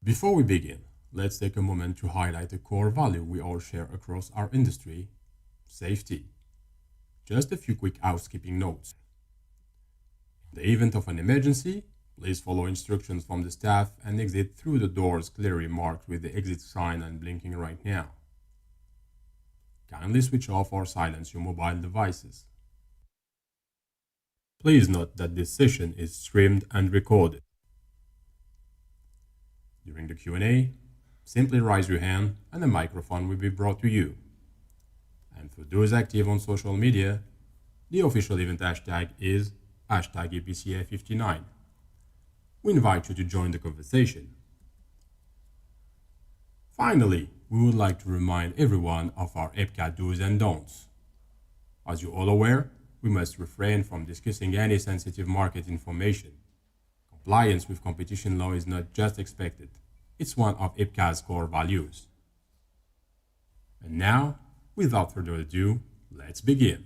Before we begin, let's take a moment to highlight a core value we all share across our industry: safety. Just a few quick housekeeping notes. In the event of an emergency, please follow instructions from the staff and exit through the doors clearly marked with the exit sign and blinking right now. Kindly switch off or silence your mobile devices. Please note that this session is streamed and recorded. During the Q&A, simply raise your hand and a microphone will be brought to you. And for those active on social media, the official event hashtag is #EPCA59. We invite you to join the conversation. Finally, we would like to remind everyone of our EPCA do's and don'ts. As you're all aware, we must refrain from discussing any sensitive market information. Compliance with competition law is not just expected, it's one of EPCA's core values. And now, without further ado, let's begin.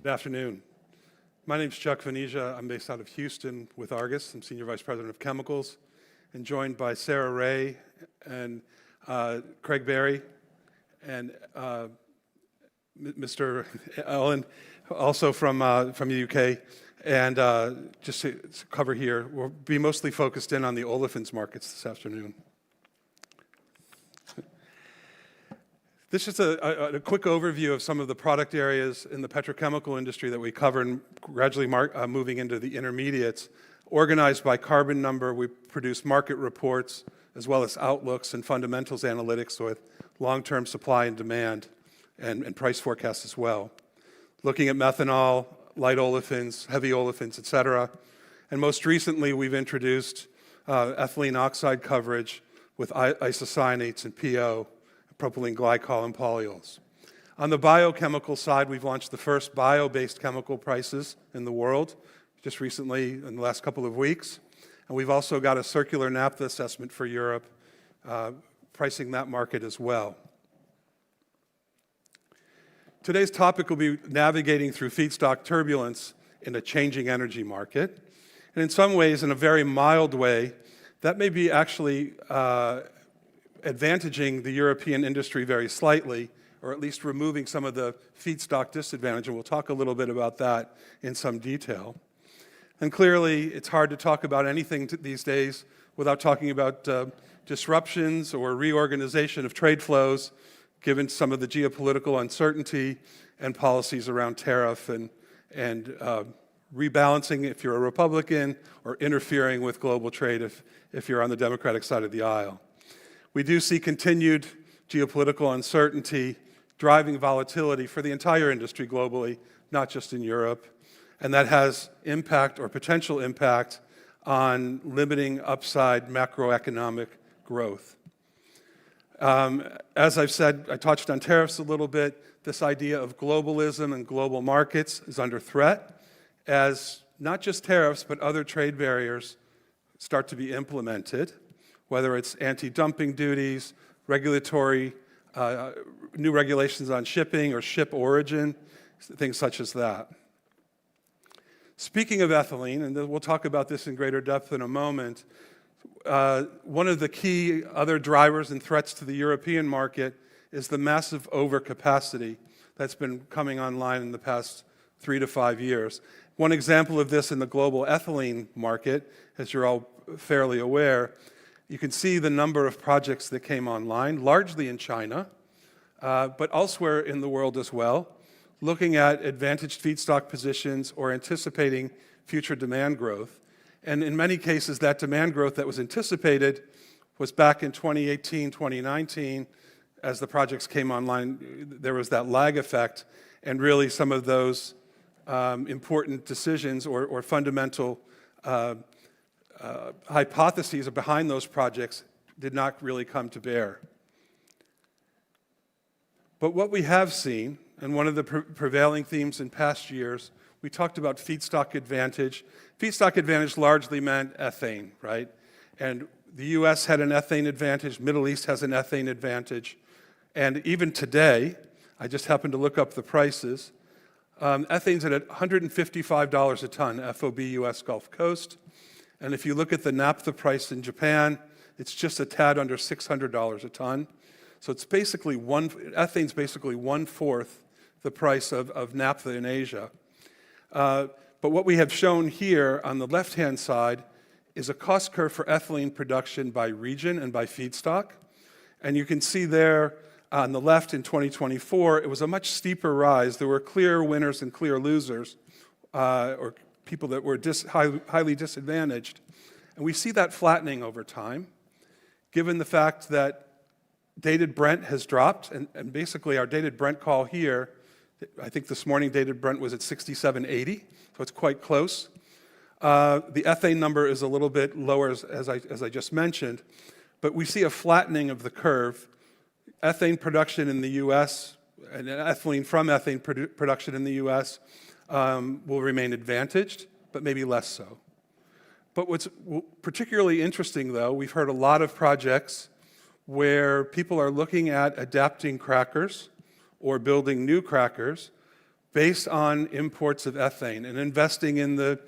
Good afternoon. My name is Chuck Venesia. I'm based out of Houston with Argus. I'm Senior Vice President of Chemicals, and joined by Sarah Ray and Craig Berry and Mr. Ellen, also from the UK. And just to cover here, we'll be mostly focused in on the olefins markets this afternoon. This is a quick overview of some of the product areas in the petrochemical industry that we cover, and gradually moving into the intermediates. Organized by carbon number, we produce market reports as well as outlooks and fundamentals analytics with long-term supply and demand and price forecasts as well. Looking at methanol, light olefins, heavy olefins, etc. And most recently, we've introduced ethylene oxide coverage with isocyanates and PO, propylene glycol, and polyols. On the biochemical side, we've launched the first bio-based chemical prices in the world, just recently in the last couple of weeks. And we've also got a circular naphtha assessment for Europe, pricing that market as well. Today's topic will be navigating through feedstock turbulence in a changing energy market. And in some ways, in a very mild way, that may be actually advantaging the European industry very slightly, or at least removing some of the feedstock disadvantage, and we'll talk a little bit about that in some detail. And clearly, it's hard to talk about anything these days without talking about disruptions or reorganization of trade flows, given some of the geopolitical uncertainty and policies around tariff and rebalancing if you're a Republican, or interfering with global trade if you're on the Democratic side of the aisle. We do see continued geopolitical uncertainty driving volatility for the entire industry globally, not just in Europe, and that has impact or potential impact on limiting upside macroeconomic growth. As I've said, I touched on tariffs a little bit. This idea of globalism and global markets is under threat as not just tariffs, but other trade barriers start to be implemented, whether it's anti-dumping duties, regulatory, new regulations on shipping or ship origin, things such as that. Speaking of ethylene, and we'll talk about this in greater depth in a moment, one of the key other drivers and threats to the European market is the massive overcapacity that's been coming online in the past 3 to 5 years. One example of this in the global ethylene market, as you're all fairly aware, you can see the number of projects that came online, largely in China, but elsewhere in the world as well, looking at advantaged feedstock positions or anticipating future demand growth. And in many cases, that demand growth that was anticipated was back in 2018, 2019. As the projects came online, there was that lag effect, and really some of those important decisions or fundamental hypotheses behind those projects did not really come to bear. But what we have seen, and one of the prevailing themes in past years, we talked about feedstock advantage. Feedstock advantage largely meant ethane, right? And the US had an ethane advantage, Middle East has an ethane advantage. And even today, I just happened to look up the prices, ethane's at $155 a ton, FOB US Gulf Coast. And if you look at the naphtha price in Japan, it's just a tad under $600 a ton. So it's basically ethane's basically 1/4 the price of naphtha in Asia. But what we have shown here on the left-hand side is a cost curve for ethylene production by region and by feedstock. And you can see there on the left in 2024, it was a much steeper rise. There were clear winners and clear losers, or people that were highly disadvantaged. And we see that flattening over time, given the fact that dated Brent has dropped, and basically our dated Brent call here, I think this morning dated Brent was at 67.80, so it's quite close. The ethane number is a little bit lower, as I just mentioned, but we see a flattening of the curve. Ethane production in the U.S. and ethylene from ethane production in the U.S. Will remain advantaged, but maybe less so. But what's particularly interesting, though, we've heard a lot of projects where people are looking at adapting crackers or building new crackers based on imports of ethane and investing in the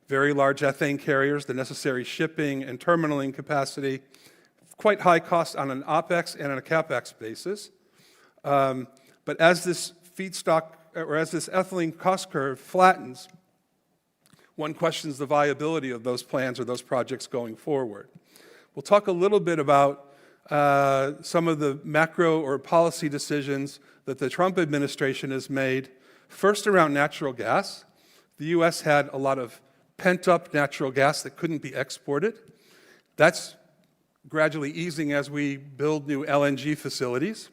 very large ethane carriers, the necessary shipping and terminaling capacity, quite high cost on an OPEX and on a CAPEX basis. But as this feedstock, or as this ethylene cost curve flattens, one questions the viability of those plans or those projects going forward. We'll talk a little bit about some of the macro or policy decisions that the Trump administration has made, first around natural gas. The U.S. had a lot of pent-up natural gas that couldn't be exported. That's gradually easing as we build new LNG facilities.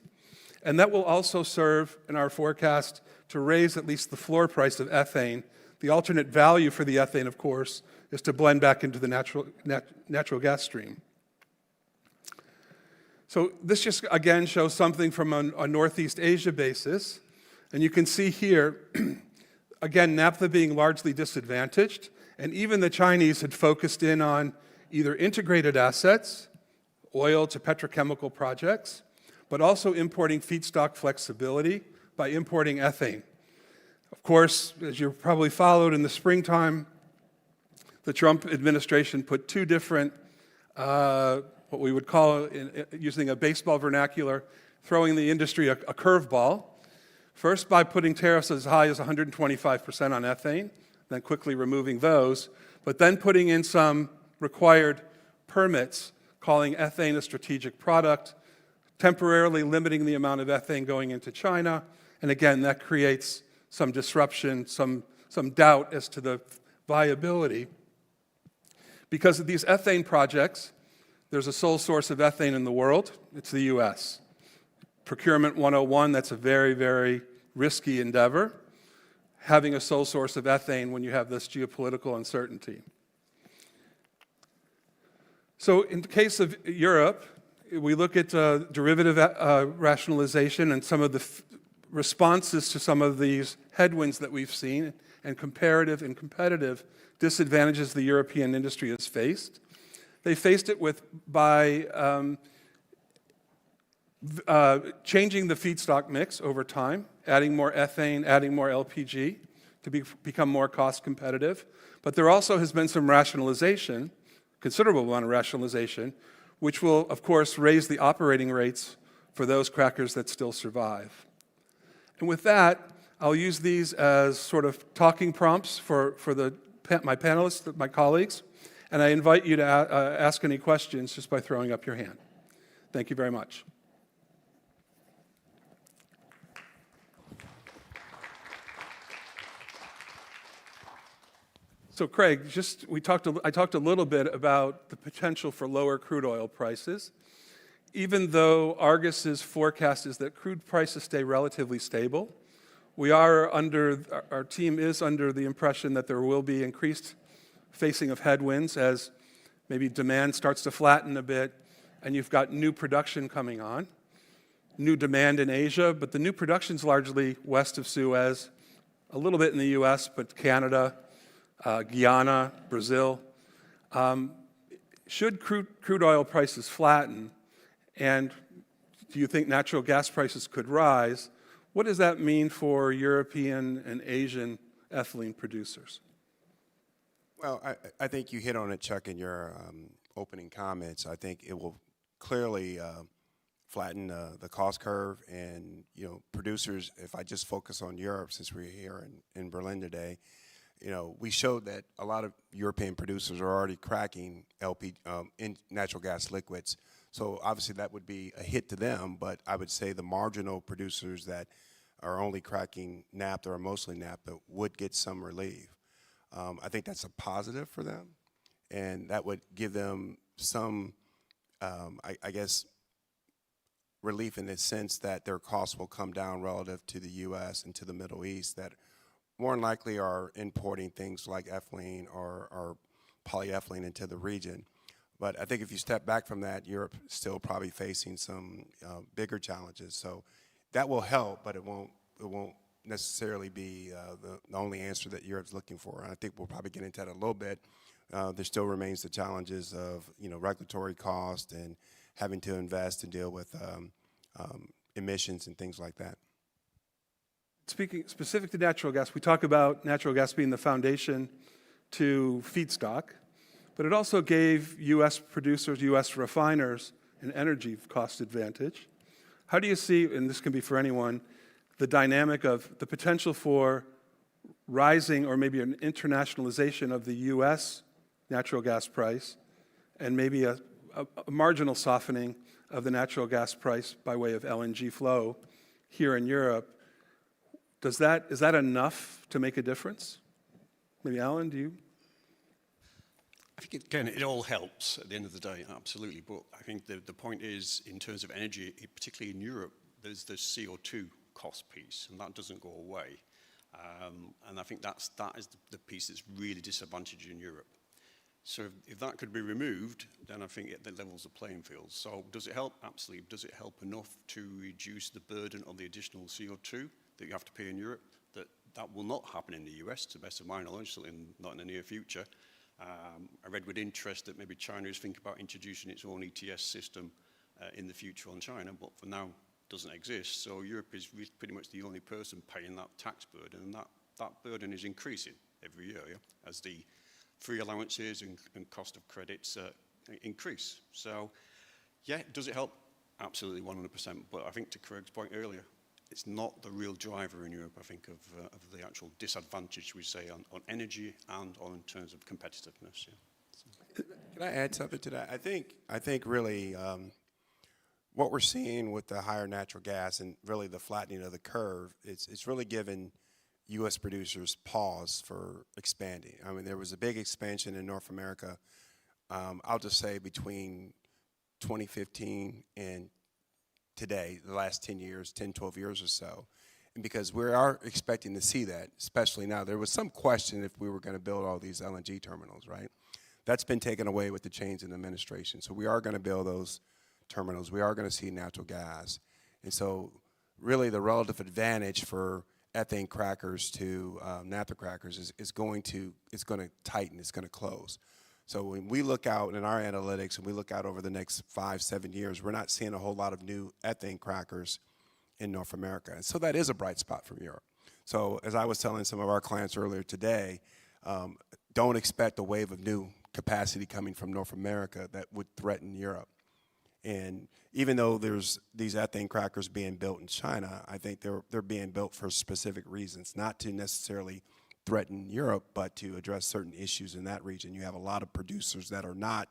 And that will also serve, in our forecast, to raise at least the floor price of ethane. The alternate value for the ethane, of course, is to blend back into the natural gas stream. So this just, again, shows something from a Northeast Asia basis. And you can see here, again, naphtha being largely disadvantaged. And even the Chinese had focused in on either integrated assets, oil to petrochemical projects, but also importing feedstock flexibility by importing ethane. Of course, as you probably followed in the springtime, the Trump administration put two different, what we would call, using a baseball vernacular, throwing the industry a curveball. First, by putting tariffs as high as 125% on ethane, then quickly removing those, but then putting in some required permits, calling ethane a strategic product, temporarily limiting the amount of ethane going into China, and again, that creates some disruption, some doubt as to the viability. Because of these ethane projects, there's a sole source of ethane in the world, it's the US. Procurement 101, that's a very, very risky endeavor, having a sole source of ethane when you have this geopolitical uncertainty. So in the case of Europe, we look at derivative rationalization and some of the responses to some of these headwinds that we've seen and comparative and competitive disadvantages the European industry has faced. They faced it by changing the feedstock mix over time, adding more ethane, adding more LPG to become more cost competitive. But there also has been some rationalization, considerable amount of rationalization, which will, of course, raise the operating rates for those crackers that still survive. And with that, I'll use these as sort of talking prompts for my panelists, my colleagues, and I invite you to ask any questions just by throwing up your hand. Thank you very much. So Craig, I talked a little bit about the potential for lower crude oil prices. Even though Argus's forecast is that crude prices stay relatively stable, our team is under the impression that there will be increased facing of headwinds as maybe demand starts to flatten a bit, and you've got new production coming on, new demand in Asia, but the new production's largely west of Suez, a little bit in the US, but Canada, Guyana, Brazil. Should crude oil prices flatten, and do you think natural gas prices could rise, what does that mean for European and Asian ethylene producers? Well, I think you hit on it, Chuck, in your opening comments. I think it will clearly flatten the cost curve, and producers. If I just focus on Europe, since we're here in Berlin today, we showed that a lot of European producers are already cracking LP in natural gas liquids. So obviously that would be a hit to them, but I would say the marginal producers that are only cracking naphtha or mostly naphtha would get some relief. I think that's a positive for them, and that would give them some, I guess, relief in the sense that their costs will come down relative to the U.S. and to the Middle East that more than likely are importing things like ethylene or polyethylene into the region. But I think if you step back from that, Europe is still probably facing some bigger challenges. So that will help, but it won't necessarily be the only answer that Europe's looking for. And I think we'll probably get into that a little bit. There still remains the challenges of regulatory cost and having to invest and deal with emissions and things like that. Speaking specific to natural gas, we talk about natural gas being the foundation to feedstock, but it also gave U.S. producers, U.S. refiners, an energy cost advantage. How do you see, and this can be for anyone, the dynamic of the potential for rising or maybe an internationalization of the U.S. natural gas price and maybe a marginal softening of the natural gas price by way of LNG flow here in Europe? Is that enough to make a difference? Maybe Alan, do you? I think, again, it all helps at the end of the day, absolutely. But I think the point is, in terms of energy, particularly in Europe, there's the CO2 cost piece, and that doesn't go away. And I think that is the piece that's really disadvantaged in Europe. So if that could be removed, then I think it levels the playing field. So does it help? Absolutely. Does it help enough to reduce the burden of the additional CO2 that you have to pay in Europe? That will not happen in the US, to the best of my knowledge, certainly not in the near future. I read with interest that maybe China is thinking about introducing its own ETS system in the future on China, but for now doesn't exist. So Europe is pretty much the only person paying that tax burden, and that burden is increasing every year, as the free allowances and cost of credits increase. So, yeah, does it help? Absolutely, 100%. But I think to Craig's point earlier, it's not the real driver in Europe, I think, of the actual disadvantage, we say, on energy and on in terms of competitiveness. Yeah. So. Can I add something to that? I think really what we're seeing with the higher natural gas and really the flattening of the curve, it's really given U.S. producers pause for expanding. I mean, there was a big expansion in North America, I'll just say between 2015 and today, the last 10 years, 10, 12 years or so. And because we are expecting to see that, especially now, there was some question if we were going to build all these LNG terminals, right? That's been taken away with the change in administration. So we are going to build those terminals. We are going to see natural gas. And so really the relative advantage for ethane crackers to naphtha crackers is going to tighten, it's going to close. So when we look out in our analytics and we look out over the next 5-7 years, we're not seeing a whole lot of new ethane crackers in North America. And so that is a bright spot from Europe. So as I was telling some of our clients earlier today, don't expect a wave of new capacity coming from North America that would threaten Europe. And even though there's these ethane crackers being built in China, I think they're being built for specific reasons, not to necessarily threaten Europe, but to address certain issues in that region. You have a lot of producers that are not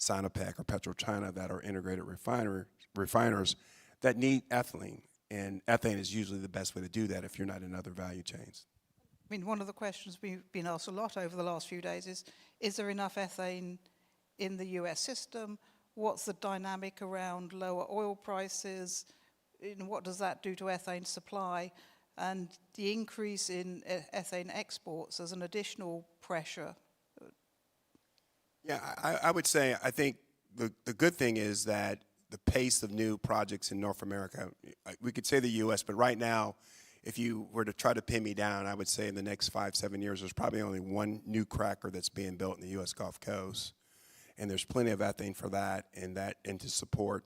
Sinopec or PetroChina that are integrated refiners that need ethylene, and ethane is usually the best way to do that if you're not in other value chains. I mean, one of the questions we've been asked a lot over the last few days is there enough ethane in the US system? What's the dynamic around lower oil prices? What does that do to ethane supply? And the increase in ethane exports as an additional pressure. Yeah, I would say I think the good thing is that the pace of new projects in North America, we could say the U.S., but right now, if you were to try to pin me down, I would say in the next 5-7 years, there's probably only one new cracker that's being built in the U.S. Gulf Coast, and there's plenty of ethane for that and to support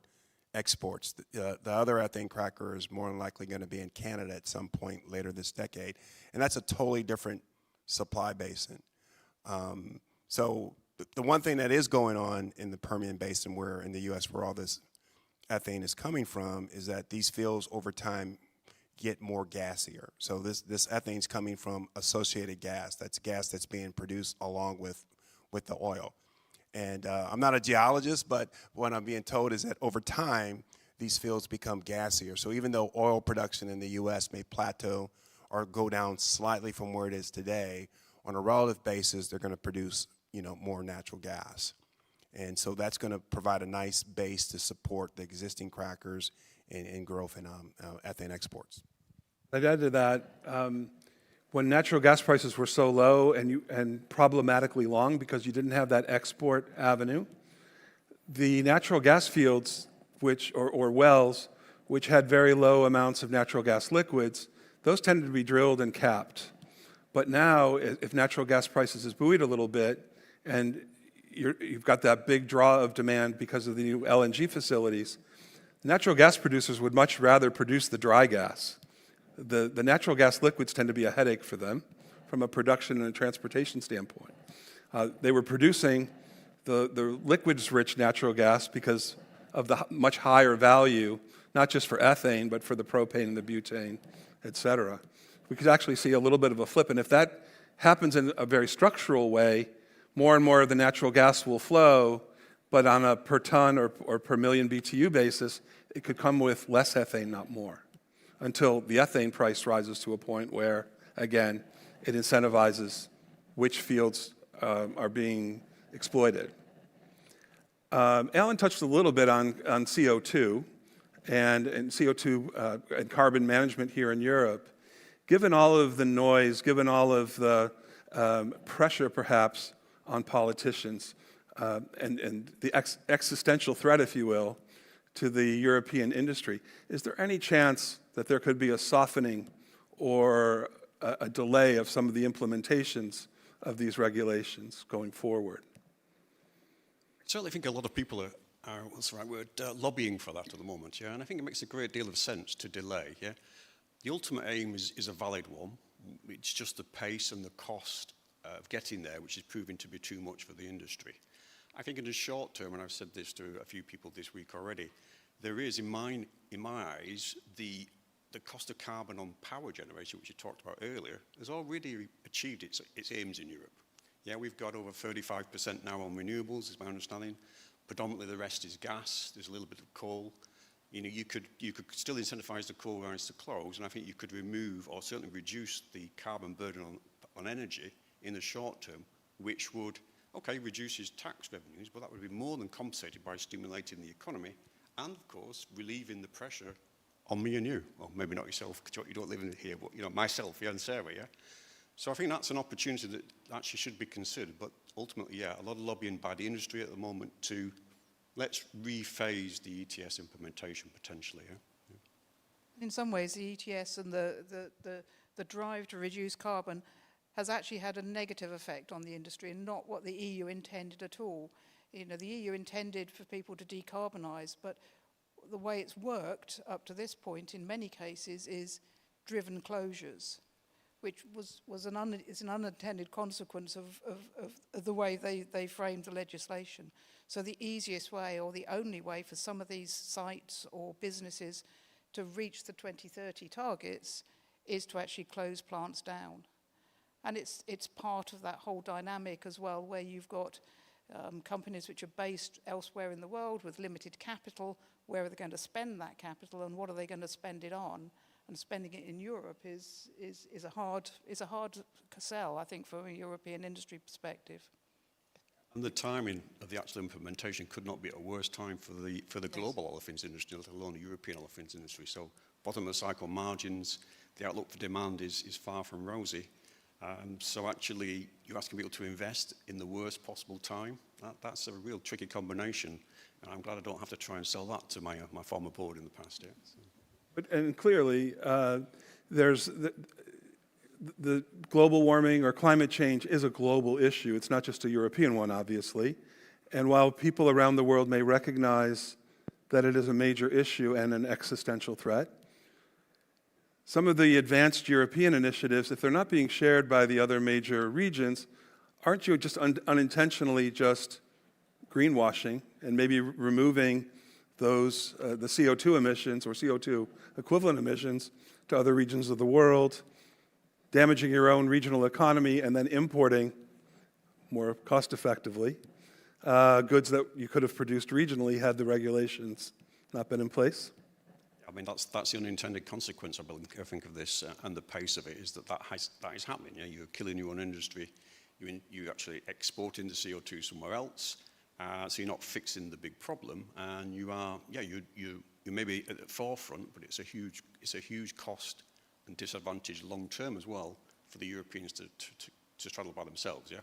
exports. The other ethane cracker is more than likely going to be in Canada at some point later this decade, and that's a totally different supply basin. So the one thing that is going on in the Permian Basin, where in the U.S. where all this ethane is coming from, is that these fields over time get more gassier. So this ethane is coming from associated gas. That's gas that's being produced along with the oil. And I'm not a geologist, but what I'm being told is that over time, these fields become gassier. So even though oil production in the U.S. may plateau or go down slightly from where it is today, on a relative basis, they're going to produce more natural gas. And so that's going to provide a nice base to support the existing crackers and growth in ethane exports. I'd add to that, when natural gas prices were so low and problematically long because you didn't have that export avenue, the natural gas fields, or wells, which had very low amounts of natural gas liquids, those tended to be drilled and capped. But now, if natural gas prices has buoyed a little bit, and you've got that big draw of demand because of the new LNG facilities, natural gas producers would much rather produce the dry gas. The natural gas liquids tend to be a headache for them from a production and a transportation standpoint. They were producing the liquids-rich natural gas because of the much higher value, not just for ethane, but for the propane and the butane, et cetera. We could actually see a little bit of a flip, and if that happens in a very structural way, more and more of the natural gas will flow, but on a per ton or per million BTU basis, it could come with less ethane, not more, until the ethane price rises to a point where, again, it incentivizes which fields are being exploited. Alan touched a little bit on CO2 and CO2 and carbon management here in Europe. Given all of the noise, given all of the pressure perhaps on politicians and the existential threat, if you will, to the European industry, is there any chance that there could be a softening or a delay of some of the implementations of these regulations going forward? I certainly think a lot of people are what's the right word, lobbying for that at the moment, yeah, and I think it makes a great deal of sense to delay, yeah. The ultimate aim is a valid one. It's just the pace and the cost of getting there, which is proving to be too much for the industry. I think in the short term, and I've said this to a few people this week already, there is, in my eyes, the cost of carbon on power generation, which you talked about earlier, has already achieved its aims in Europe. Yeah, we've got over 35% now on renewables, is my understanding. Predominantly the rest is gas. There's a little bit of coal. You could still incentivize the coal mines to close, and I think you could remove or certainly reduce the carbon burden on energy in the short term, which would, reduce his tax revenues, but that would be more than compensated by stimulating the economy and, of course, relieving the pressure on me and you. Well, maybe not yourself, because you don't live in here, but, myself, yeah, and Sarah, yeah? So I think that's an opportunity that actually should be considered, but ultimately, yeah, a lot of lobbying by the industry at the moment to let's rephase the ETS implementation potentially, yeah? In some ways, the ETS and the drive to reduce carbon has actually had a negative effect on the industry and not what the EU intended at all. The EU intended for people to decarbonise, but the way it's worked up to this point in many cases is driven closures, which is an unintended consequence of the way they framed the legislation. So the easiest way or the only way for some of these sites or businesses to reach the 2030 targets is to actually close plants down. And it's part of that whole dynamic as well, where you've got companies which are based elsewhere in the world with limited capital. Where are they going to spend that capital, and what are they going to spend it on? And spending it in Europe is a hard sell, I think, from a European industry perspective. And the timing of the actual implementation could not be a worse time for the global olefins industry, let alone the European olefins industry. So bottom of the cycle margins, the outlook for demand is far from rosy. So actually, you're asking people to invest in the worst possible time. That's a real tricky combination. And I'm glad I don't have to try and sell that to my former board in the past. Yeah. So. And clearly, there's the global warming or climate change is a global issue. It's not just a European one, obviously. And while people around the world may recognize that it is a major issue and an existential threat, some of the advanced European initiatives, if they're not being shared by the other major regions, aren't you just unintentionally just greenwashing and maybe removing those, the CO2 emissions or CO2 equivalent emissions to other regions of the world, damaging your own regional economy, and then importing more cost-effectively goods that you could have produced regionally had the regulations not been in place? I mean, that's the unintended consequence, I think, of this, and the pace of it is that is happening. Yeah? You're killing your own industry. You actually exporting the CO2 somewhere else, so you're not fixing the big problem, and you may be at the forefront, but it's a huge cost and disadvantage long term as well for the Europeans to straddle by themselves. Yeah,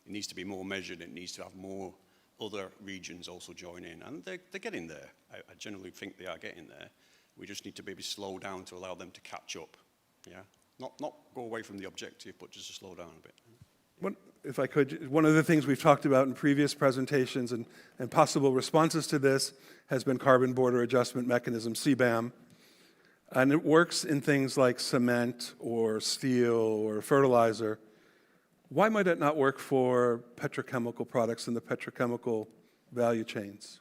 it needs to be more measured. It needs to have more other regions also join in, and they're getting there. I generally think they are getting there. We just need to maybe slow down to allow them to catch up. Yeah, not go away from the objective, but just to slow down a bit. If I could, one of the things we've talked about in previous presentations and possible responses to this has been carbon border adjustment mechanism, CBAM. And it works in things like cement or steel or fertilizer. Why might it not work for petrochemical products in the petrochemical value chains?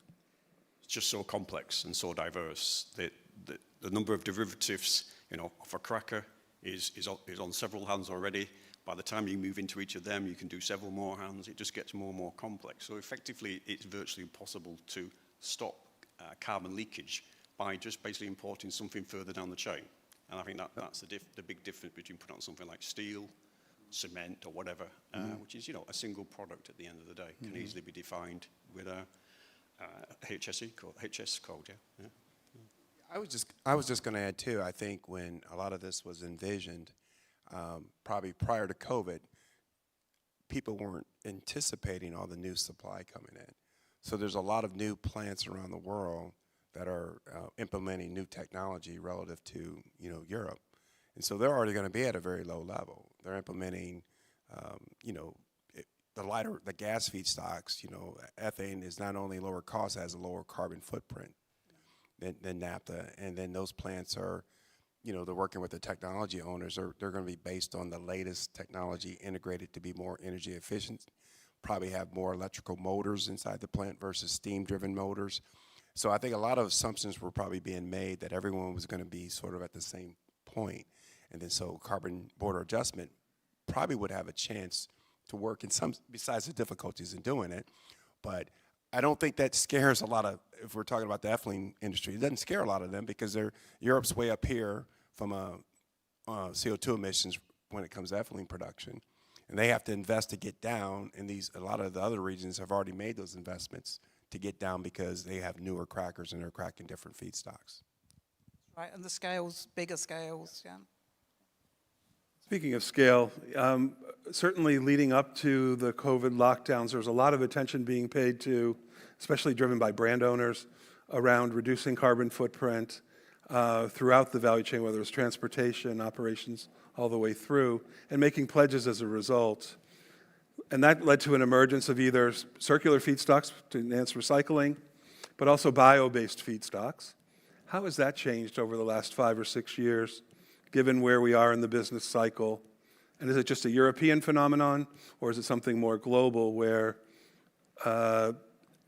It's just so complex and so diverse that the number of derivatives, of a cracker is on several hands already. By the time you move into each of them, you can do several more hands. It just gets more and more complex. So effectively, it's virtually impossible to stop carbon leakage by just basically importing something further down the chain. And I think that's the big difference between putting on something like steel, cement, or whatever, which is a single product at the end of the day, can easily be defined with a HS code. Yeah. I was just going to add too. I think when a lot of this was envisioned, probably prior to COVID, people weren't anticipating all the new supply coming in. So there's a lot of new plants around the world that are implementing new technology relative to Europe, and so they're already going to be at a very low level. They're implementing the gas feedstocks. Ethane is not only lower cost, has a lower carbon footprint than naphtha, and then those plants are, they're working with the technology owners. They're going to be based on the latest technology integrated to be more energy efficient, probably have more electrical motors inside the plant versus steam-driven motors. So I think a lot of assumptions were probably being made that everyone was going to be sort of at the same point. And then so carbon border adjustment probably would have a chance to work in some, besides the difficulties in doing it. But I don't think that scares a lot of, if we're talking about the ethylene industry, it doesn't scare a lot of them because Europe's way up here from CO2 emissions when it comes to ethylene production. And they have to invest to get down, and a lot of the other regions have already made those investments to get down because they have newer crackers and they're cracking different feedstocks. Right, and the scales, bigger scales, yeah. Speaking of scale, certainly leading up to the COVID lockdowns, there was a lot of attention being paid to, especially driven by brand owners, around reducing carbon footprint throughout the value chain, whether it's transportation, operations, all the way through, and making pledges as a result. And that led to an emergence of either circular feedstocks to enhance recycling, but also bio-based feedstocks. How has that changed over the last 5 or 6 years, given where we are in the business cycle? And is it just a European phenomenon, or is it something more global where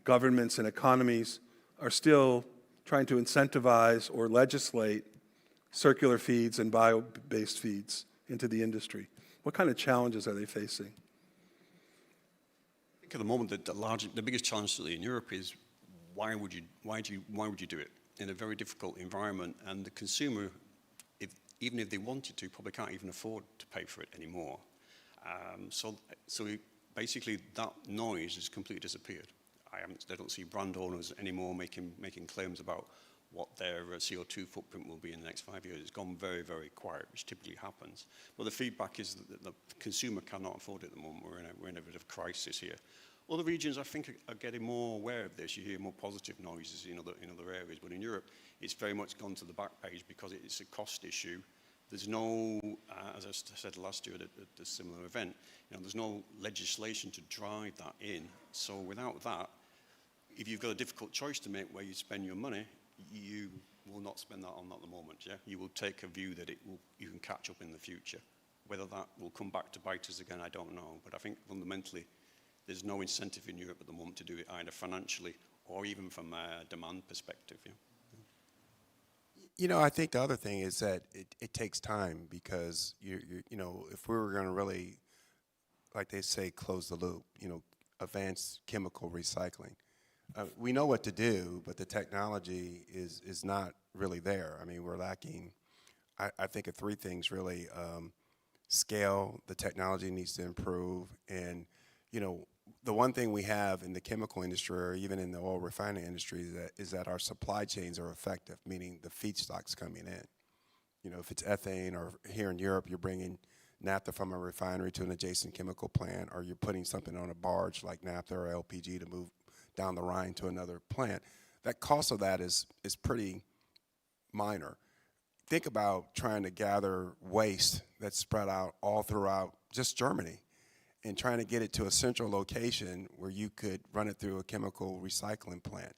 governments and economies are still trying to incentivize or legislate circular feeds and bio-based feeds into the industry? What kind of challenges are they facing? I think at the moment the biggest challenge in Europe is why would you do it in a very difficult environment, and the consumer, even if they wanted to, probably can't even afford to pay for it anymore. So basically that noise has completely disappeared. I don't see brand owners anymore making claims about what their CO2 footprint will be in the next 5 years. It's gone very, very quiet, which typically happens. But the feedback is that the consumer cannot afford it at the moment. We're in a bit of crisis here. Other regions, I think, are getting more aware of this. You hear more positive noises in other areas. But in Europe, it's very much gone to the back page because it's a cost issue. There's no, as I said last year at a similar event, there's no legislation to drive that in. So without that, if you've got a difficult choice to make where you spend your money, you will not spend that on at the moment. Yeah, you will take a view that you can catch up in the future. Whether that will come back to bite us again, I don't know. But I think fundamentally, there's no incentive in Europe at the moment to do it either financially or even from a demand perspective. Yeah. I think the other thing is that it takes time because if we were going to really, like they say, close the loop, advanced chemical recycling, we know what to do, but the technology is not really there. I mean, we're lacking, I think, of three things really: scale, the technology needs to improve, and the one thing we have in the chemical industry or even in the oil refining industry is that our supply chains are effective, meaning the feedstocks coming in. If it's ethane, or here in Europe, you're bringing naphtha from a refinery to an adjacent chemical plant, or you're putting something on a barge like naphtha or LPG to move down the Rhine to another plant. That cost of that is pretty minor. Think about trying to gather waste that's spread out all throughout just Germany, and trying to get it to a central location where you could run it through a chemical recycling plant.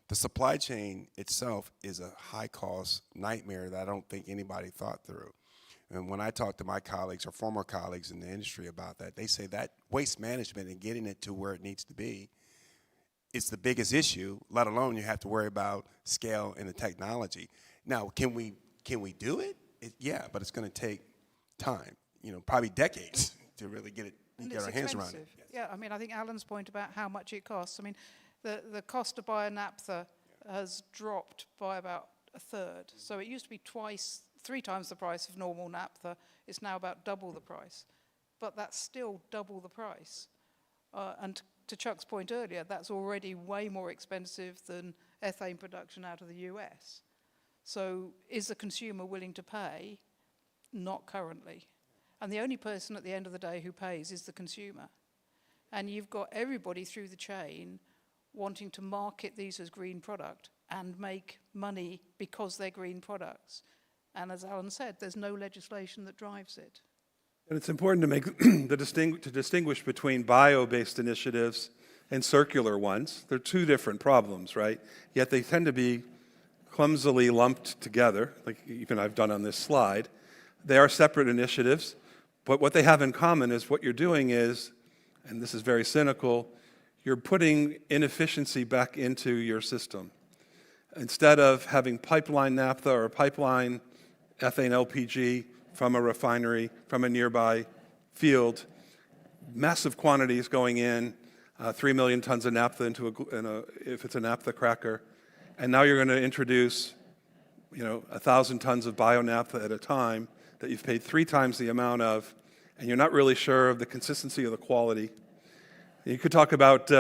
The supply chain itself is a high-cost nightmare that I don't think anybody thought through. And when I talk to my colleagues or former colleagues in the industry about that, they say that waste management and getting it to where it needs to be is the biggest issue, let alone you have to worry about scale and the technology. Now, can we do it? Yeah, but it's going to take time, probably decades to really get our hands around it. Yes. Yeah, I mean, I think Alan's point about how much it costs. I mean, the cost to buy a naphtha has dropped by about a third. So it used to be 3 times the price of normal naphtha. It's now about double the price. But that's still double the price. And to Chuck's point earlier, that's already way more expensive than ethane production out of the US. So is the consumer willing to pay? Not currently. And the only person at the end of the day who pays is the consumer. And you've got everybody through the chain wanting to market these as green product and make money because they're green products. And as Alan said, there's no legislation that drives it. And it's important to make to distinguish between bio-based initiatives and circular ones. They're two different problems, right? Yet they tend to be clumsily lumped together, like even I've done on this slide. They are separate initiatives, but what they have in common is what you're doing is, and this is very cynical, you're putting inefficiency back into your system. Instead of having pipeline naphtha or pipeline ethane LPG from a refinery, from a nearby field, massive quantities going in, 3 million tons of naphtha if it's a naphtha cracker, and now you're going to introduce 1,000 tons of bio-naphtha at a time that you've paid 3 times the amount of, and you're not really sure of the consistency or the quality. You could talk about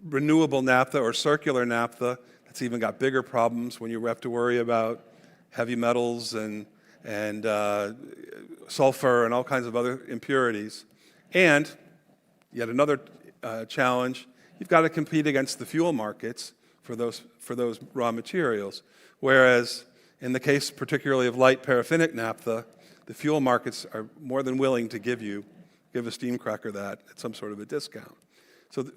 renewable naphtha or circular naphtha. That's even got bigger problems when you have to worry about heavy metals and sulfur and all kinds of other impurities. And yet another challenge, you've got to compete against the fuel markets for those raw materials. Whereas in the case particularly of light paraffinic naphtha, the fuel markets are more than willing to give a steam cracker that at some sort of a discount. So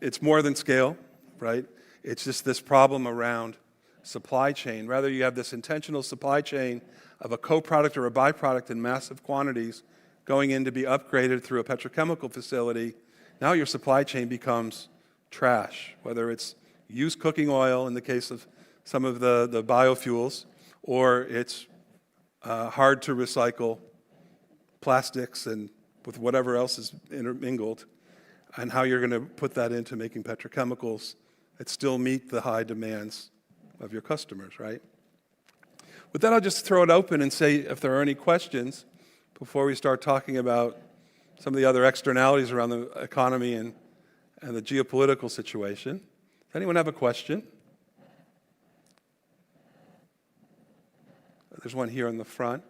it's more than scale, right? It's just this problem around supply chain. Rather, you have this intentional supply chain of a co-product or a byproduct in massive quantities going in to be upgraded through a petrochemical facility. Now your supply chain becomes trash, whether it's used cooking oil in the case of some of the biofuels, or it's hard to recycle plastics and with whatever else is intermingled, and how you're going to put that into making petrochemicals that still meet the high demands of your customers, right? With that, I'll just throw it open and say if there are any questions before we start talking about some of the other externalities around the economy and the geopolitical situation. Does anyone have a question? There's one here in the front.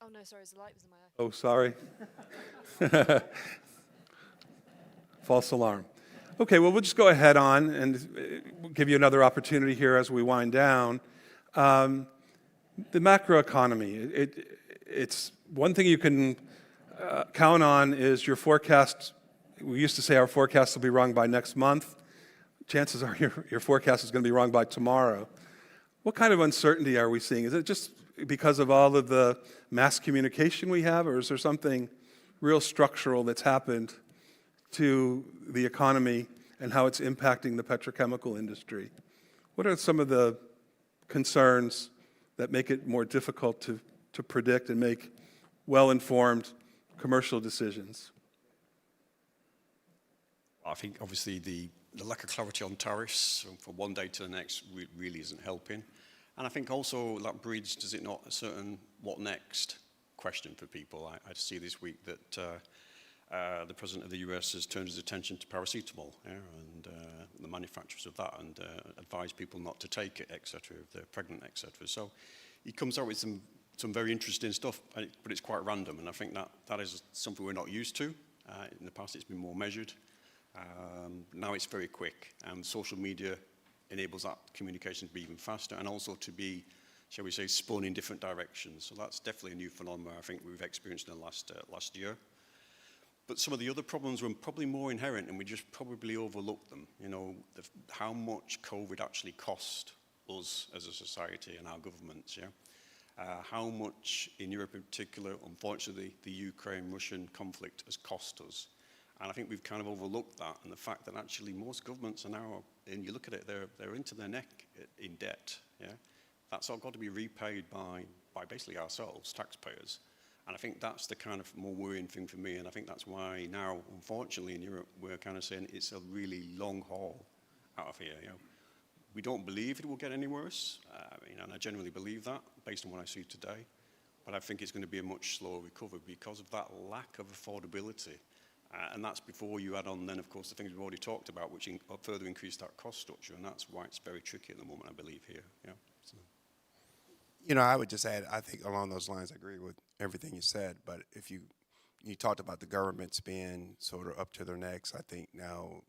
Oh, no, sorry, the light was in my eye. Oh, sorry. False alarm. Okay, well, we'll just go ahead on and we'll give you another opportunity here as we wind down. The macroeconomy, it's one thing you can count on is your forecast. We used to say our forecast will be wrong by next month. Chances are your forecast is going to be wrong by tomorrow. What kind of uncertainty are we seeing? Is it just because of all of the mass communication we have, or is there something real structural that's happened to the economy and how it's impacting the petrochemical industry? What are some of the concerns that make it more difficult to predict and make well-informed commercial decisions? I think obviously the lack of clarity on tariffs from one day to the next really isn't helping. And I think also that breeds, does it not, a certain what next question for people. I see this week that the president of the US has turned his attention to paracetamol, and the manufacturers of that, and advised people not to take it, etc., if they're pregnant, etc. So he comes out with some very interesting stuff, but it's quite random, and I think that is something we're not used to. In the past, it's been more measured. Now it's very quick, and social media enables that communication to be even faster, and also to be, shall we say, spun in different directions. So that's definitely a new phenomenon I think we've experienced in the last year. But some of the other problems were probably more inherent, and we just probably overlooked them. You know, how much COVID actually cost us as a society and our governments, how much in Europe in particular, unfortunately, the Ukraine-Russian conflict has cost us. And I think we've kind of overlooked that, and the fact that actually most governments are now, and you look at it, they're into their neck in debt. That's all got to be repaid by basically ourselves, taxpayers. And I think that's the kind of more worrying thing for me, and I think that's why now, unfortunately, in Europe, we're kind of saying it's a really long haul out of here. We don't believe it will get any worse, and I genuinely believe that based on what I see today. But I think it's going to be a much slower recovery because of that lack of affordability. And that's before you add on then, of course, the things we've already talked about, which further increase that cost structure, and that's why it's very tricky at the moment, I believe, here. So. I would just add, I think along those lines, I agree with everything you said, but if you talked about the governments being sort of up to their necks, I think now,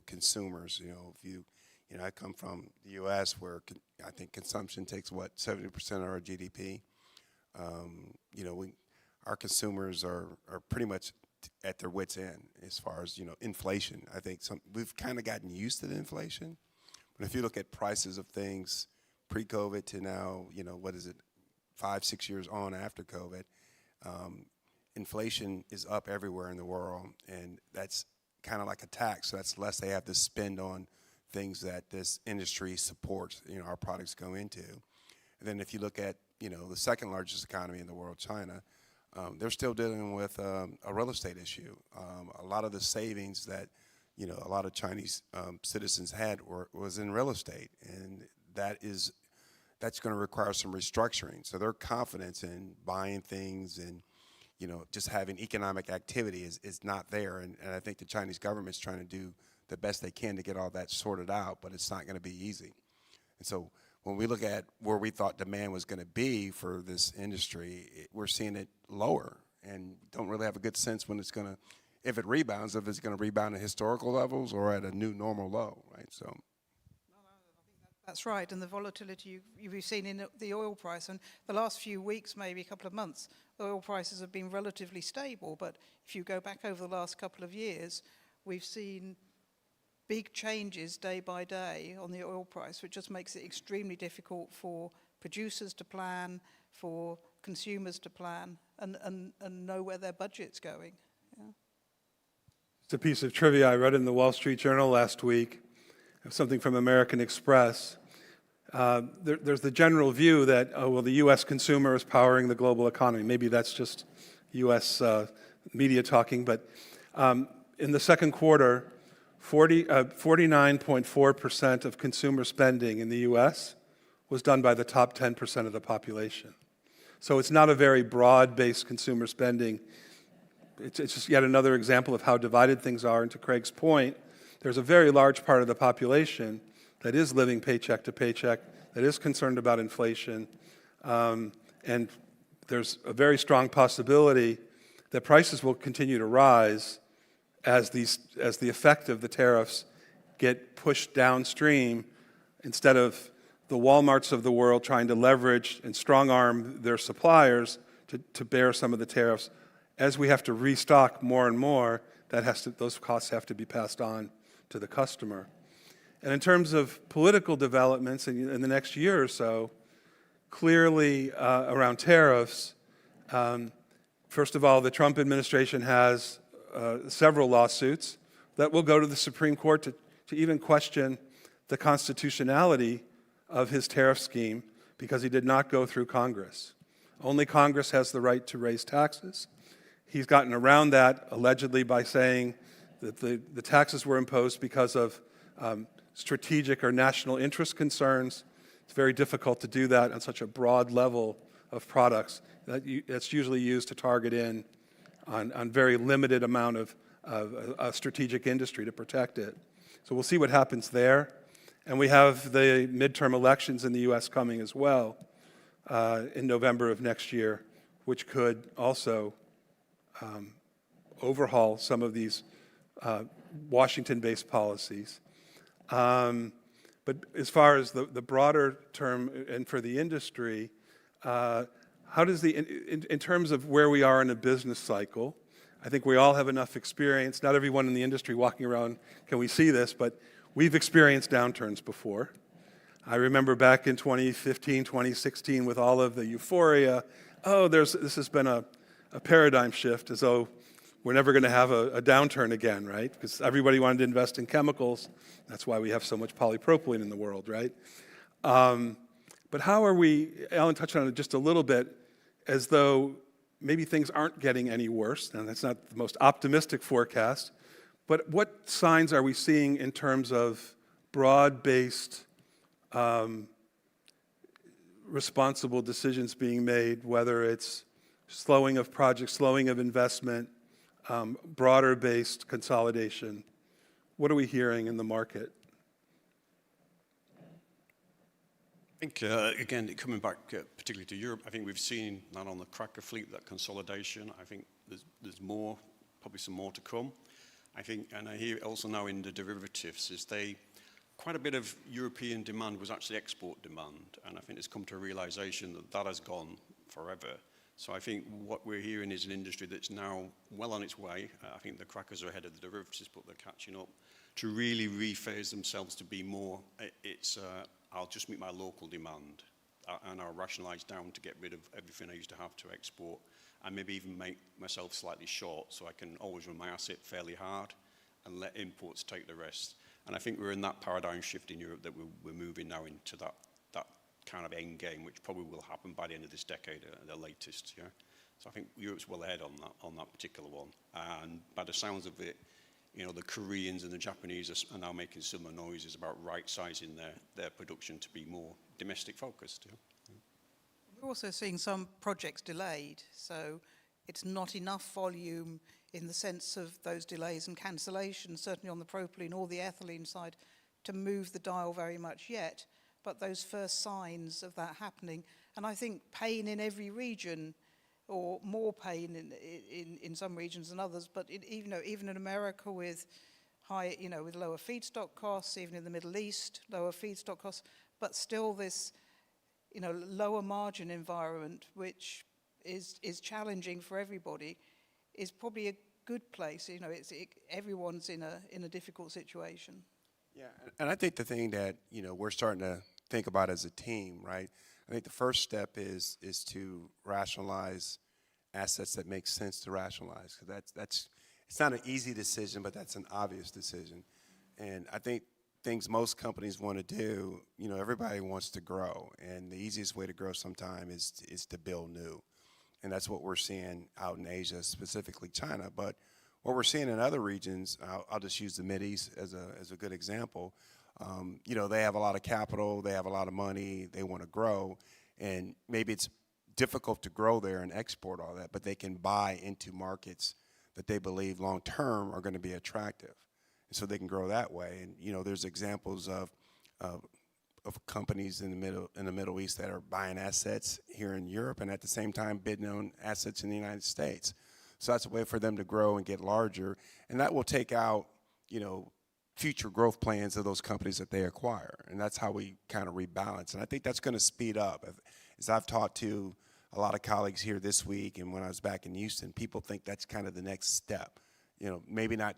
consumers, I come from the U.S. where I think consumption takes, 70% of our GDP. Our consumers are pretty much at their wits' end as far as, inflation. I think we've kind of gotten used to the inflation, but if you look at prices of things pre-COVID to now, 5-6 years on after COVID, inflation is up everywhere in the world, and that's kind of like a tax, so that's less they have to spend on things that this industry supports, our products go into. And then if you look at, the second largest economy in the world, China, they're still dealing with a real estate issue. A lot of the savings that, a lot of Chinese citizens had was in real estate, and that's going to require some restructuring. So their confidence in buying things and, just having economic activity is not there. And I think the Chinese government's trying to do the best they can to get all that sorted out, but it's not going to be easy. And so when we look at where we thought demand was going to be for this industry, we're seeing it lower, and don't really have a good sense when it's going to, if it rebounds, if it's going to rebound at historical levels or at a new normal low, right? So. That's right, and the volatility you've seen in the oil price, and the last few weeks, maybe a couple of months, oil prices have been relatively stable, but if you go back over the last couple of years, we've seen big changes day by day on the oil price, which just makes it extremely difficult for producers to plan, for consumers to plan, and know where their budget's going. It's a piece of trivia I read in the Wall Street Journal last week, something from American Express. There's the general view that, the U.S. consumer is powering the global economy. Maybe that's just U.S. Media talking, but in the second quarter, 49.4% of consumer spending in the U.S. was done by the top 10% of the population. So it's not a very broad-based consumer spending. It's just yet another example of how divided things are. And to Craig's point, there's a very large part of the population that is living paycheck to paycheck, that is concerned about inflation, and there's a very strong possibility that prices will continue to rise as the effect of the tariffs get pushed downstream, instead of the Walmarts of the world trying to leverage and strong-arm their suppliers to bear some of the tariffs. As we have to restock more and more, those costs have to be passed on to the customer. And in terms of political developments in the next year or so, clearly around tariffs, first of all, the Trump administration has several lawsuits that will go to the Supreme Court to even question the constitutionality of his tariff scheme, because he did not go through Congress. Only Congress has the right to raise taxes. He's gotten around that allegedly by saying that the taxes were imposed because of strategic or national interest concerns. It's very difficult to do that on such a broad level of products. That's usually used to target in on very limited amount of a strategic industry to protect it. So we'll see what happens there. And we have the midterm elections in the US coming as well in November of next year, which could also overhaul some of these Washington-based policies. But as far as the broader term and for the industry, how does in terms of where we are in a business cycle, I think we all have enough experience. Not everyone in the industry walking around can we see this, but we've experienced downturns before. I remember back in 2015, 2016 with all of the euphoria, this has been a paradigm shift, as though we're never going to have a downturn again, right? Because everybody wanted to invest in chemicals. That's why we have so much polypropylene in the world, right? But how are we, Alan touched on it just a little bit, as though maybe things aren't getting any worse, and that's not the most optimistic forecast, but what signs are we seeing in terms of broad-based responsible decisions being made, whether it's slowing of projects, slowing of investment, broader-based consolidation? What are we hearing in the market? I think, again, coming back particularly to Europe, I think we've seen that on the cracker fleet, that consolidation. I think there's more, probably some more to come. I think, and I hear also now in the derivatives, quite a bit of European demand was actually export demand, and I think it's come to a realization that that has gone forever. So I think what we're hearing is an industry that's now well on its way. I think the crackers are ahead of the derivatives, but they're catching up to really rephase themselves to be more, I'll just meet my local demand, and I'll rationalize down to get rid of everything I used to have to export, and maybe even make myself slightly short so I can always run my asset fairly hard and let imports take the rest. And I think we're in that paradigm shift in Europe that we're moving now into that kind of end game, which probably will happen by the end of this decade at the latest. Yeah? So I think Europe's well ahead on that particular one. And by the sounds of it, the Koreans and the Japanese are now making similar noises about right-sizing their production to be more domestic focused. Yeah? We're also seeing some projects delayed, so it's not enough volume in the sense of those delays and cancellations, certainly on the propylene or the ethylene side, to move the dial very much yet. But those first signs of that happening, and I think pain in every region, or more pain in some regions than others, but even in America with with lower feedstock costs, even in the Middle East, lower feedstock costs, but still this lower margin environment, which is challenging for everybody, is probably a good place. Everyone's in a difficult situation. Yeah, and I think the thing that we're starting to think about as a team, right? I think the first step is to rationalize assets that make sense to rationalize. Because it's not an easy decision, but that's an obvious decision. And I think things most companies want to do, everybody wants to grow, and the easiest way to grow sometimes is to build new. And that's what we're seeing out in Asia, specifically China. But what we're seeing in other regions, I'll just use the Mideast as a good example. They have a lot of capital, they have a lot of money, they want to grow, and maybe it's difficult to grow there and export all that, but they can buy into markets that they believe long-term are going to be attractive. And so they can grow that way. And, there's examples of of companies in the Middle East that are buying assets here in Europe and at the same time bidding on assets in the United States. So that's a way for them to grow and get larger, and that will take out, future growth plans of those companies that they acquire, and that's how we kind of rebalance. And I think that's going to speed up. As I've talked to a lot of colleagues here this week, and when I was back in Houston, people think that's kind of the next step. Maybe not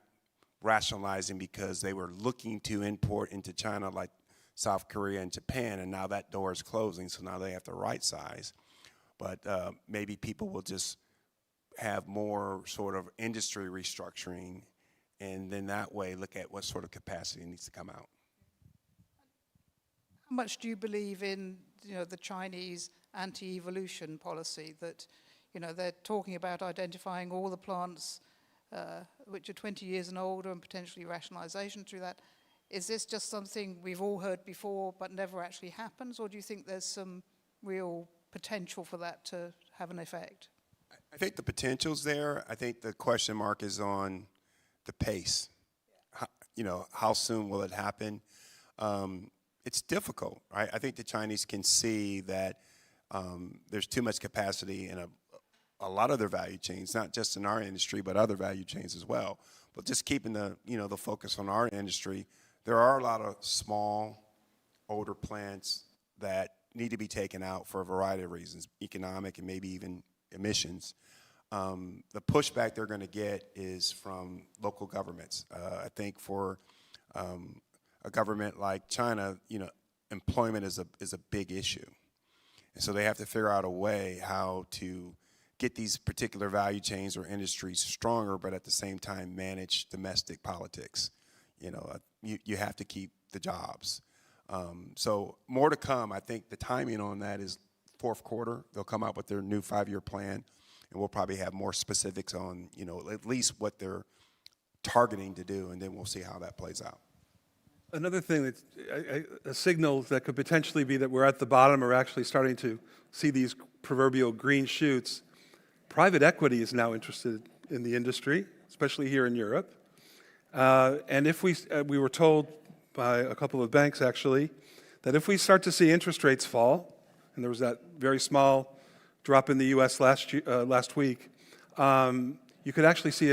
rationalizing because they were looking to import into China like South Korea and Japan, and now that door is closing, so now they have to right size. But maybe people will just have more sort of industry restructuring, and then that way look at what sort of capacity needs to come out. How much do you believe in the Chinese anti-evolution policy that they're talking about identifying all the plants which are 20 years and older and potentially rationalization through that? Is this just something we've all heard before but never actually happens, or do you think there's some real potential for that to have an effect? I think the potential's there. I think the question mark is on the pace. How soon will it happen? It's difficult, right? I think the Chinese can see that there's too much capacity in a lot of their value chains, not just in our industry, but other value chains as well. But just keeping the focus on our industry, there are a lot of small, older plants that need to be taken out for a variety of reasons, economic and maybe even emissions. The pushback they're going to get is from local governments. I think for a government like China, employment is a big issue. And so they have to figure out a way how to get these particular value chains or industries stronger, but at the same time manage domestic politics. You have to keep the jobs. So more to come. I think the timing on that is fourth quarter. They'll come out with their new 5-year plan, and we'll probably have more specifics on, at least what they're targeting to do, and then we'll see how that plays out. Another thing that's a signal that could potentially be that we're at the bottom or actually starting to see these proverbial green shoots. Private equity is now interested in the industry, especially here in Europe. And if we were told by a couple of banks actually, that if we start to see interest rates fall, and there was that very small drop in the U.S. last week, you could actually see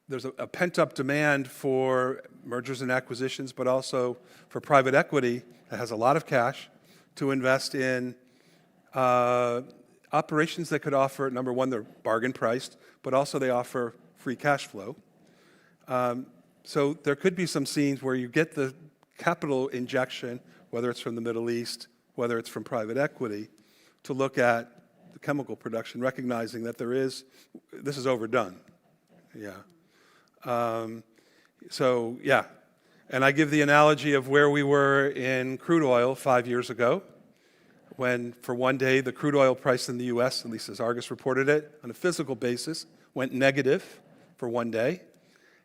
there's a pent-up demand for mergers and acquisitions, but also for private equity that has a lot of cash to invest in operations that could offer, number one, they're bargain priced, but also they offer free cash flow. So there could be some scenes where you get the capital injection, whether it's from the Middle East, whether it's from private equity, to look at the chemical production, recognizing that this is overdone. So, and I give the analogy of where we were in crude oil 5 years ago, when for one day the crude oil price in the U.S., at least as Argus reported it, on a physical basis, went negative for one day.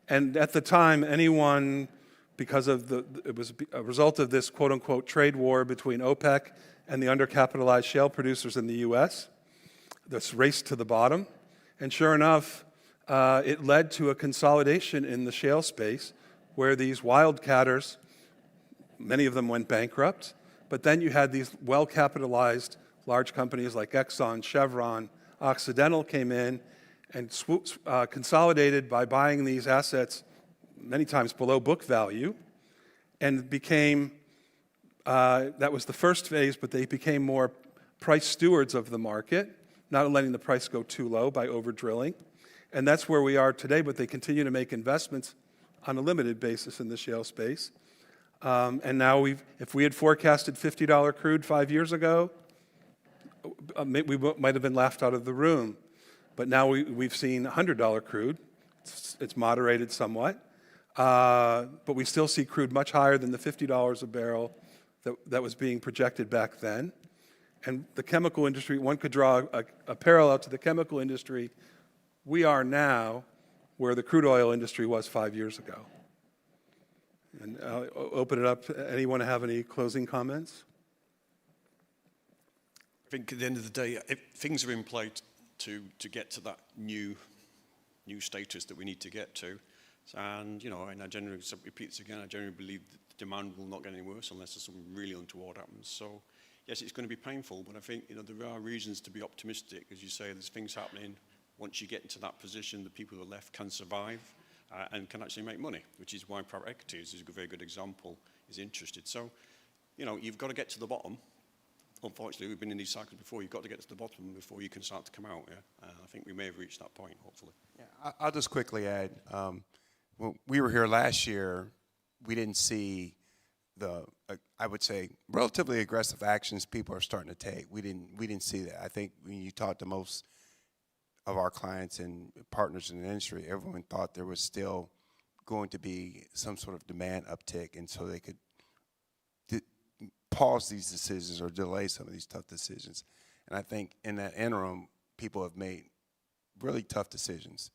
And at the time, anyone, because of it was a result of this quote-unquote trade war between OPEC and the undercapitalized shale producers in the U.S., this race to the bottom. And sure enough, it led to a consolidation in the shale space where these wildcatters, many of them went bankrupt, but then you had these well-capitalized large companies like Exxon, Chevron, Occidental came in and consolidated by buying these assets many times below book value, and became, that was the first phase, but they became more price stewards of the market, not letting the price go too low by over-drilling. And that's where we are today, but they continue to make investments on a limited basis in the shale space. And now if we had forecasted $50 crude 5 years ago, we might have been laughed out of the room. But now we've seen $100 crude. It's moderated somewhat. But we still see crude much higher than the $50 a barrel that was being projected back then. And the chemical industry, one could draw a parallel to the chemical industry. We are now where the crude oil industry was 5 years ago. And I'll open it up. Anyone have any closing comments? I think at the end of the day, if things are in play to get to that new status that we need to get to, And, and I generally, so repeat this again, I generally believe that the demand will not get any worse unless there's something really untoward happens. So, yes, it's going to be painful, but I think, there are reasons to be optimistic. As you say, there's things happening. Once you get into that position, the people who are left can survive and can actually make money, which is why private equity is a very good example, is interested. So, you've got to get to the bottom. Unfortunately, we've been in these cycles before. You've got to get to the bottom before you can start to come out. Yeah? I think we may have reached that point, hopefully. Yeah, I'll just quickly add, when we were here last year, we didn't see the, I would say, relatively aggressive actions people are starting to take. We didn't see that. I think when you talk to most of our clients and partners in the industry, everyone thought there was still going to be some sort of demand uptick, and so they could pause these decisions or delay some of these tough decisions. And I think in that interim, people have made really tough decisions.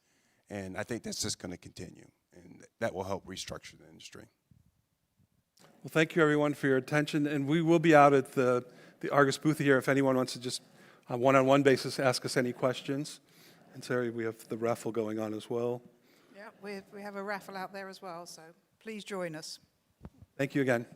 And I think that's just going to continue. And that will help restructure the industry. Well, thank you, everyone, for your attention. And we will be out at the Argus booth here if anyone wants to just, on one-on-one basis, ask us any questions. And Sarah, we have the raffle going on as well. Yeah, we have a raffle out there as well, so please join us. Thank you again.